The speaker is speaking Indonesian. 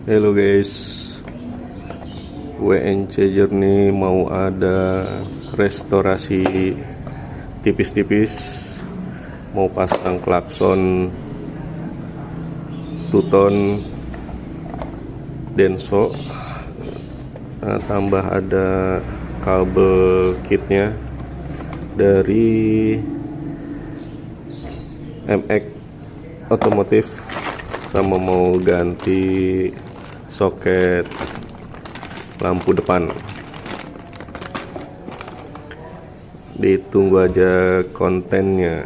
Halo guys, WNC Journey mau ada restorasi tipis-tipis, mau pasang klakson Tuton Denso, tambah ada kabel kitnya dari MX Otomotif, sama mau ganti soket lampu depan. Ditunggu aja kontennya.